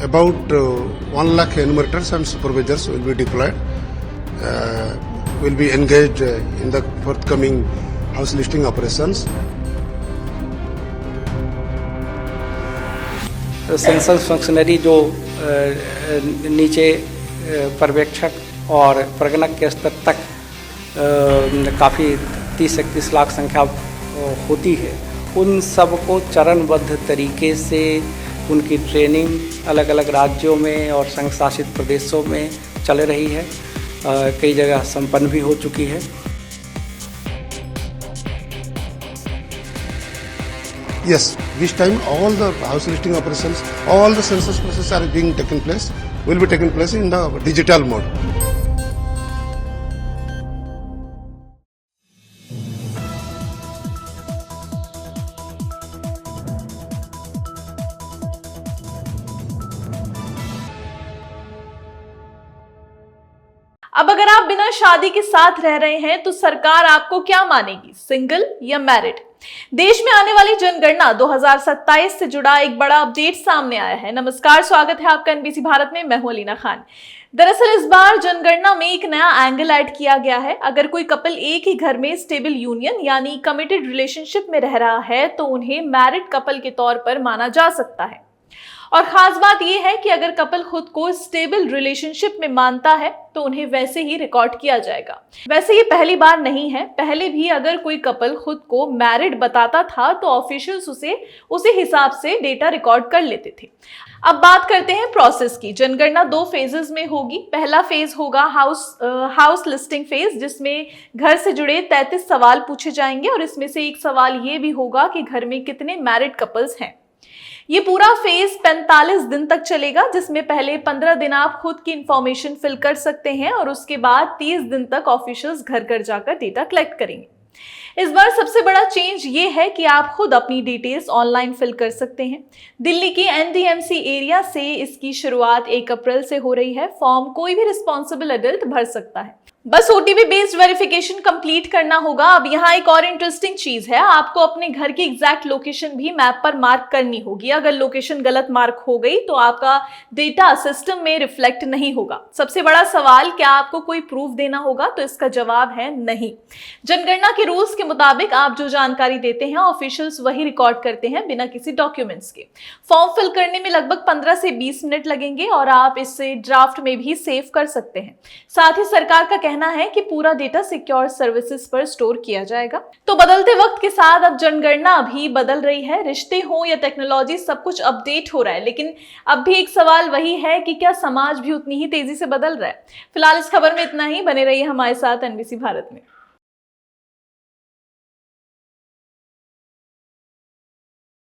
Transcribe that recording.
about 1 lakh enumerators and supervisors will be deployed, will be engaged in the forthcoming house listing operations. Census functionary जो नीचे पर्यवेक्षक और प्रगणक के स्तर तक काफ़ी 30-31 लाख संख्या होती है, उन सब को चरणबद्ध तरीके से उनकी ट्रेनिंग अलग अलग राज्यों में और संघ शासित प्रदेशों में चल रही है, कई जगह संपन्न भी हो चुकी है। Yes, this time all the house listing operations, all the census processes are being taken place, will be taken place in the digital mode. अब अगर आप बिना शादी के साथ रह रहे हैं तो सरकार आपको क्या मानेगी, सिंगल या मैरिड? देश में आने वाली जनगणना 2027 से जुड़ा एक बड़ा अपडेट सामने आया है। नमस्कार, स्वागत है आपका एनबीसी भारत में। मैं हूं अलीना खान। दरअसल इस बार जनगणना में एक नया एंगल ऐड किया गया है। अगर कोई कपल एक ही घर में स्टेबल यूनियन यानी कमिटेड रिलेशनशिप में रह रहा है तो उन्हें मैरिड कपल के तौर पर माना जा सकता है। और खास बात यह है कि अगर कपल खुद को स्टेबल रिलेशनशिप में मानता है तो उन्हें वैसे ही रिकॉर्ड किया जाएगा। वैसे ये पहली बार नहीं है, पहले भी अगर कोई कपल खुद को मैरिड बताता था तो ऑफिशियल्स उसी हिसाब से डेटा रिकॉर्ड कर लेते थे। अब बात करते हैं प्रोसेस की। जनगणना 2 फेजेस में होगी। पहला फेज होगा हाउस लिस्टिंग फेज, जिसमें घर से जुड़े 33 सवाल पूछे जाएंगे और इसमें से एक सवाल ये भी होगा कि घर में कितने मैरिड कपल्स हैं। ये पूरा फेज 45 दिन तक चलेगा, जिसमें पहले 15 दिन आप खुद की इंफॉर्मेशन फिल कर सकते हैं और उसके बाद 30 दिन तक ऑफिशियल्स घर घर जाकर डेटा कलेक्ट करेंगे। इस बार सबसे बड़ा चेंज ये है कि आप खुद अपनी डिटेल्स ऑनलाइन फिल कर सकते हैं। दिल्ली की एनडीएमसी एरिया से इसकी शुरुआत 1 अप्रैल से हो रही है। फॉर्म कोई भी रिस्पॉन्सिबल एडल्ट भर सकता है, बस ओटीपी बेस्ड वेरिफिकेशन कंप्लीट करना होगा। अब यहाँ एक और इंटरेस्टिंग चीज है, आपको अपने घर की एग्जैक्ट लोकेशन भी मैप पर मार्क करनी होगी। अगर लोकेशन गलत मार्क हो गई तो आपका डेटा सिस्टम में रिफ्लेक्ट नहीं होगा। सबसे बड़ा सवाल, क्या आपको कोई प्रूफ देना होगा? तो इसका जवाब है नहीं। जनगणना के रूल्स के मुताबिक आप जो जानकारी देते हैं ऑफिशियल्स वही रिकॉर्ड करते हैं बिना किसी डॉक्यूमेंट्स के। फॉर्म फिल करने में लगभग 15 से 20 मिनट लगेंगे और आप इसे ड्राफ्ट में भी सेव कर सकते हैं। साथ ही सरकार का कहना है कि पूरा डेटा सिक्योर सर्विसेज पर स्टोर किया जाएगा। तो बदलते वक्त के साथ अब जनगणना भी बदल रही है। रिश्ते हो या टेक्नोलॉजी, सब कुछ अपडेट हो रहा है, लेकिन अब भी एक सवाल वही है कि क्या समाज भी उतनी ही तेजी से बदल रहा है? फिलहाल इस खबर में इतना ही। बने रहिए हमारे साथ एनबीसी भारत में।